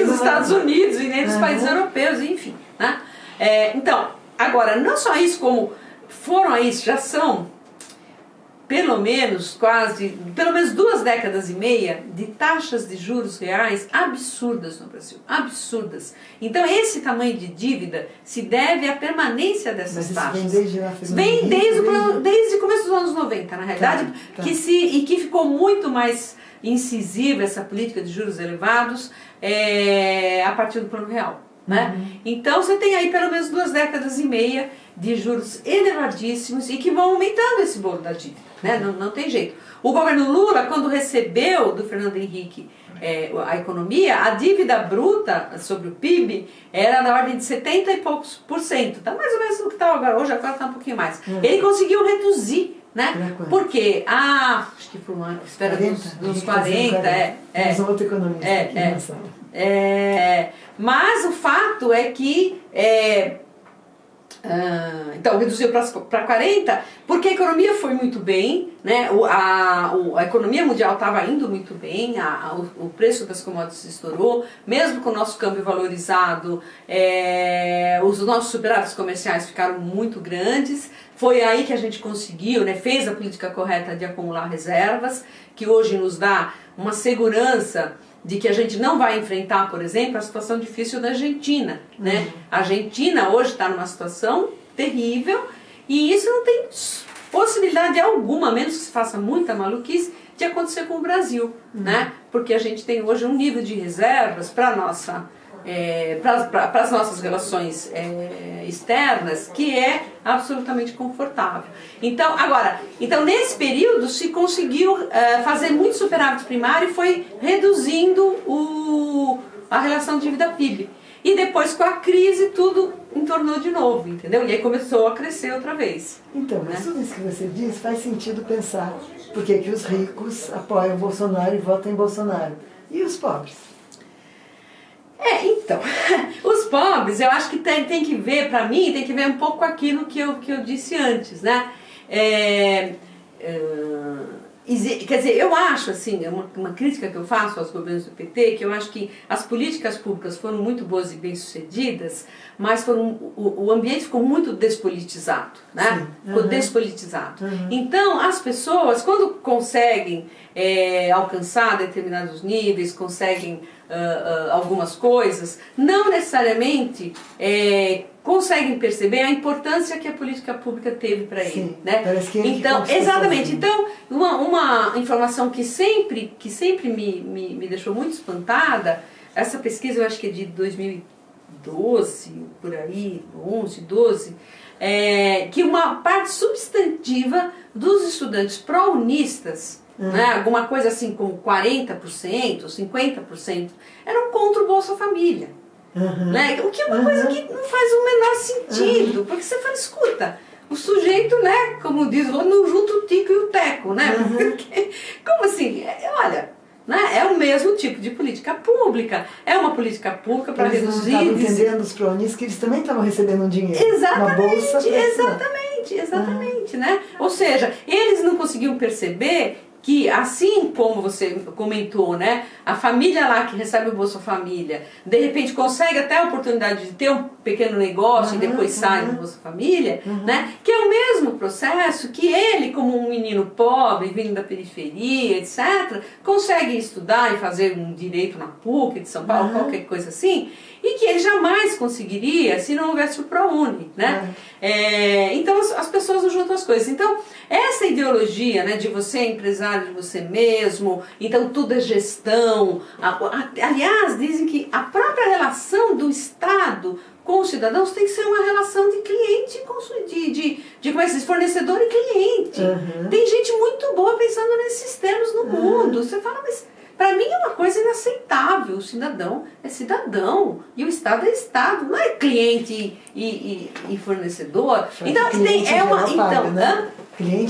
nos Estados Unidos e nem nos países europeus, enfim. Né? Então, agora, não só isso, como foram aí, já são pelo menos 2 décadas e meia de taxas de juros reais absurdas no Brasil, absurdas. Então esse tamanho de dívida se deve à permanência dessas taxas. Vem desde o começo dos anos 90, na realidade, que ficou muito mais incisiva essa política de juros elevados a partir do Plano Real. Né? Então você tem aí pelo menos 2 décadas e meia de juros elevadíssimos e que vão aumentando esse bolo da dívida, né? Não tem jeito. O governo Lula, quando recebeu do Fernando Henrique a economia, a dívida bruta sobre o PIB era na ordem de 70 e poucos %. Está mais ou menos no que está agora, hoje agora está um pouquinho mais. Ele conseguiu reduzir, né? Porque acho que por uma esfera dos 40, Temos outro economista aqui na sala. Mas o fato é que então reduziu para 40, porque a economia foi muito bem, né? A economia mundial estava indo muito bem, o preço das commodities estourou, mesmo com o nosso câmbio valorizado, os nossos superávites comerciais ficaram muito grandes. Foi aí que a gente conseguiu, né, fez a política correta de acumular reservas, que hoje nos dá uma segurança de que a gente não vai enfrentar, por exemplo, a situação difícil da Argentina, né? A Argentina hoje está numa situação terrível e isso não tem possibilidade alguma, a menos que se faça muita maluquice, de acontecer com o Brasil, né? Porque a gente tem hoje um nível de reservas para as nossas relações externas que é absolutamente confortável. Então, nesse período se conseguiu fazer muito superávit primário e foi reduzindo a relação dívida-PIB. E depois, com a crise, tudo entornou de novo, entendeu? E aí começou a crescer outra vez. Então, mas tudo isso que você diz faz sentido pensar por que os ricos apoiam o Bolsonaro e votam em Bolsonaro. E os pobres? Então, os pobres, eu acho que tem que ver, para mim, tem que ver um pouco aquilo que eu disse antes, né? Quer dizer, eu acho, assim, uma crítica que eu faço aos governos do PT, que eu acho que as políticas públicas foram muito boas e bem-sucedidas, mas o ambiente ficou muito despolitizado, né? Ficou despolitizado. Então, as pessoas, quando conseguem alcançar determinados níveis, conseguem algumas coisas, não necessariamente conseguem perceber a importância que a política pública teve para ele, né? Então, exatamente. Então, uma informação que sempre me deixou muito espantada, essa pesquisa eu acho que é de 2012, por aí, 11, 12, que uma parte substantiva dos estudantes pró-unistas, né, alguma coisa assim como 40%, 50%, eram contra o Bolsa Família. Né? O que é uma coisa que não faz o menor sentido, porque você fala, escuta, o sujeito, né, como diz, não junta o tico e o teco, né? Porque, como assim? Olha, né, é o mesmo tipo de política pública, é uma política pública para reduzir... Eles não estavam entendendo os pronistas que eles também estavam recebendo um dinheiro. Exatamente, exatamente, né? Ou seja, eles não conseguiam perceber que, assim como você comentou, né, a família lá que recebe o Bolsa Família, de repente consegue até a oportunidade de ter um pequeno negócio e depois sai do Bolsa Família, né, que é o mesmo processo que ele, como um menino pobre, vindo da periferia, etc., consegue estudar e fazer um direito na PUC de São Paulo, qualquer coisa assim, e que ele jamais conseguiria se não houvesse o ProUni, né? Então as pessoas não juntam as coisas. Então, essa ideologia, né, de você é empresário de você mesmo, então tudo é gestão. Aliás, dizem que a própria relação do Estado com os cidadãos tem que ser uma relação de cliente, de como é que se diz, fornecedor e cliente. Tem gente muito boa pensando nesses termos no mundo. Você fala, mas... Para mim é uma coisa inaceitável, o cidadão é cidadão e o Estado é Estado, não é cliente e fornecedor. Então, cliente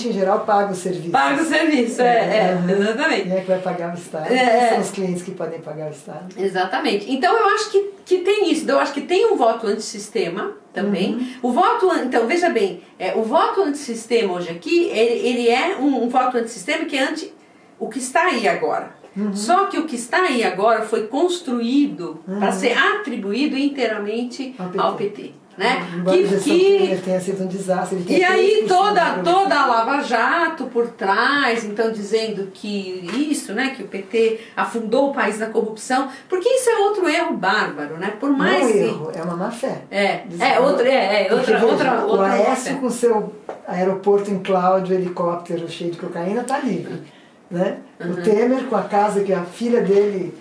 em geral paga o serviço. Paga o serviço, exatamente. Quem é que vai pagar o Estado? Quem são os clientes que podem pagar o Estado? Exatamente. Então eu acho que tem isso. Eu acho que tem um voto antissistema também. O voto, então, veja bem, o voto antissistema hoje aqui, ele é um voto antissistema que é anti o que está aí agora. Só que o que está aí agora foi construído para ser atribuído inteiramente ao PT. Né? Ele tenha sido um desastre. E aí toda a Lava Jato por trás, então dizendo que isso, né, que o PT afundou o país na corrupção, porque isso é outro erro bárbaro, né? Por mais não é erro, é uma má fé. O Aécio com seu aeroporto em Cláudio, helicóptero cheio de cocaína, está livre. Né? O Temer, com a casa que a filha dele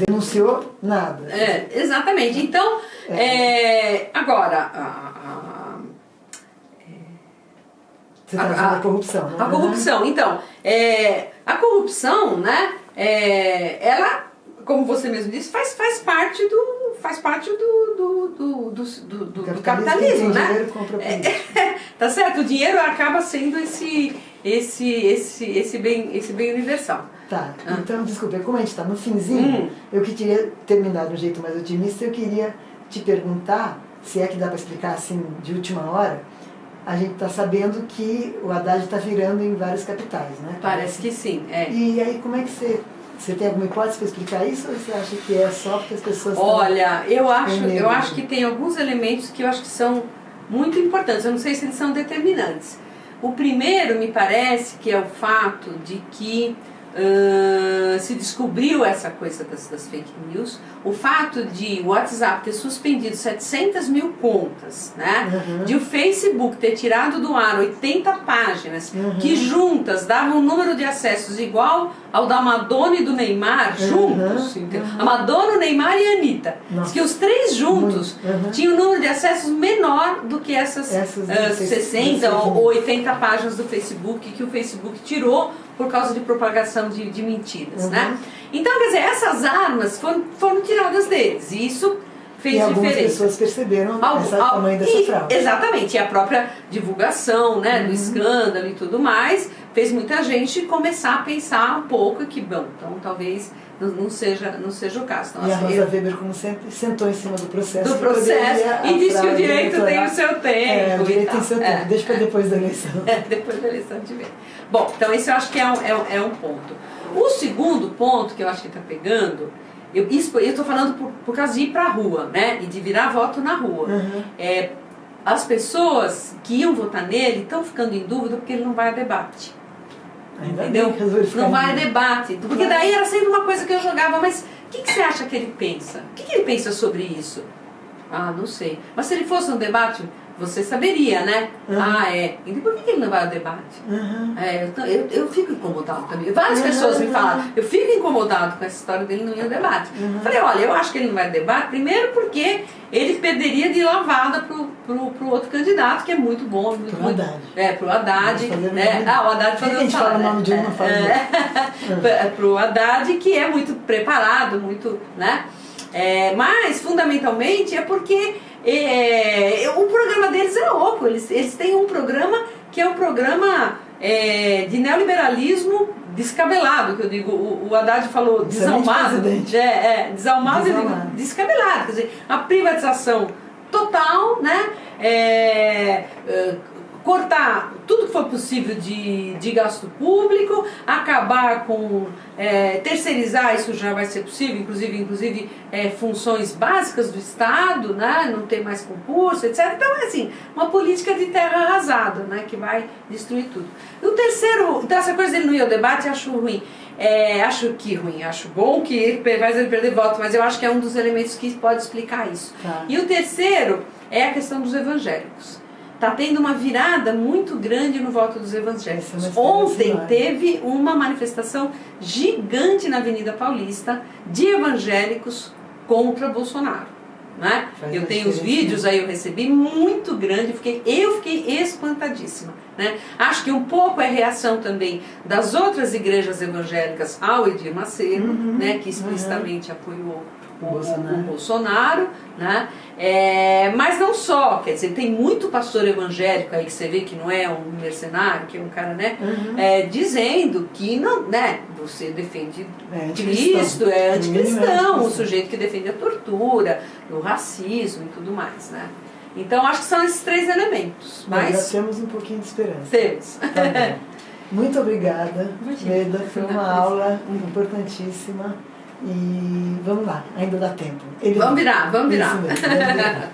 denunciou, nada. Exatamente. Então, agora... Você está dizendo a corrupção, né? A corrupção. Então, a corrupção, né, ela, como você mesmo disse, faz parte do capitalismo, né? Dinheiro compra tá certo? O dinheiro acaba sendo esse bem universal. Tá, então, desculpa, como a gente está no finzinho, eu que queria terminar de um jeito mais otimista, eu queria te perguntar, se é que dá para explicar assim de última hora, a gente está sabendo que o Haddad está virando em várias capitais, né? Parece que sim, E aí, como é que você tem alguma hipótese para explicar isso, ou você acha que é só porque as pessoas... Olha, eu acho que tem alguns elementos que eu acho que são muito importantes, eu não sei se eles são determinantes. O primeiro, me parece, que é o fato de que se descobriu essa coisa das fake news, o fato de o WhatsApp ter suspendido 700 mil contas, né? De o Facebook ter tirado do ar 80 páginas, que juntas davam um número de acessos igual ao da Madonna e do Neymar, juntos, a Madonna, o Neymar e a Anitta. Diz que os três juntos tinham um número de acessos menor do que essas 60 ou 80 páginas do Facebook, que o Facebook tirou por causa de propagação de mentiras, né? Então, quer dizer, essas armas foram tiradas deles, e isso fez diferença. Algumas pessoas perceberam o tamanho dessa fraude. Exatamente, e a própria divulgação, né, do escândalo e tudo mais, fez muita gente começar a pensar um pouco que, bom, então talvez não seja o caso. Então, e a Rosa Weber, como sempre, sentou em cima do processo. E disse que o direito tem o seu tempo. O direito tem o seu tempo, deixa para depois da eleição. Depois da eleição de ver. Bom, então esse eu acho que é um ponto. O segundo ponto que eu acho que está pegando, eu estou falando por causa de ir para a rua, né? E de virar voto na rua. As pessoas que iam votar nele estão ficando em dúvida porque ele não vai a debate. Entendeu? Não vai a debate. Porque daí era sempre uma coisa que eu jogava, mas o que você acha que ele pensa? O que ele pensa sobre isso? Ah, não sei. Mas se ele fosse um debate, você saberia, né? E por que ele não vai ao debate? Eu fico incomodado também. Várias pessoas me falaram, eu fico incomodado com essa história dele não ir ao debate. Falei, olha, eu acho que ele não vai ao debate, primeiro porque ele perderia de lavada pro outro candidato, que é muito bom. Pro Haddad. O Haddad a gente fala o nome de um, não fala pro Haddad, que é muito preparado, muito, né? Mas, fundamentalmente, é porque o programa deles é louco. Eles têm um programa que é um programa de neoliberalismo descabelado, que eu digo, o Haddad falou desalmado. Desalmado, eu digo descabelado. Quer dizer, a privatização total, né? Cortar tudo que for possível de gasto público, acabar com terceirizar, isso já vai ser possível, inclusive funções básicas do Estado, né, não ter mais concurso, etc. Então é assim, uma política de terra arrasada, né, que vai destruir tudo. E o terceiro, então essa coisa dele não ir ao debate, acho ruim. Acho bom que ele vai perder voto, mas eu acho que é um dos elementos que pode explicar isso. E o terceiro é a questão dos evangélicos. Está tendo uma virada muito grande no voto dos evangélicos. Ontem teve uma manifestação gigante na Avenida Paulista de evangélicos contra Bolsonaro. Né? Eu tenho os vídeos aí, eu recebi, muito grande, eu fiquei espantadíssima. Né? Acho que um pouco é reação também das outras igrejas evangélicas ao Edir Macedo, né, que explicitamente apoiou o Bolsonaro, né? Mas não só, quer dizer, tem muito pastor evangélico aí que você vê que não é um mercenário, que é um cara, né, dizendo que não, né, você defende Cristo, é anticristão, o sujeito que defende a tortura, o racismo e tudo mais, né? Então acho que são esses três elementos. Mas já temos um pouquinho de esperança. Temos. Tá muito obrigada, Leda, foi uma aula importantíssima. E vamos lá, ainda dá tempo. Vamos virar. Isso mesmo, vamos virar.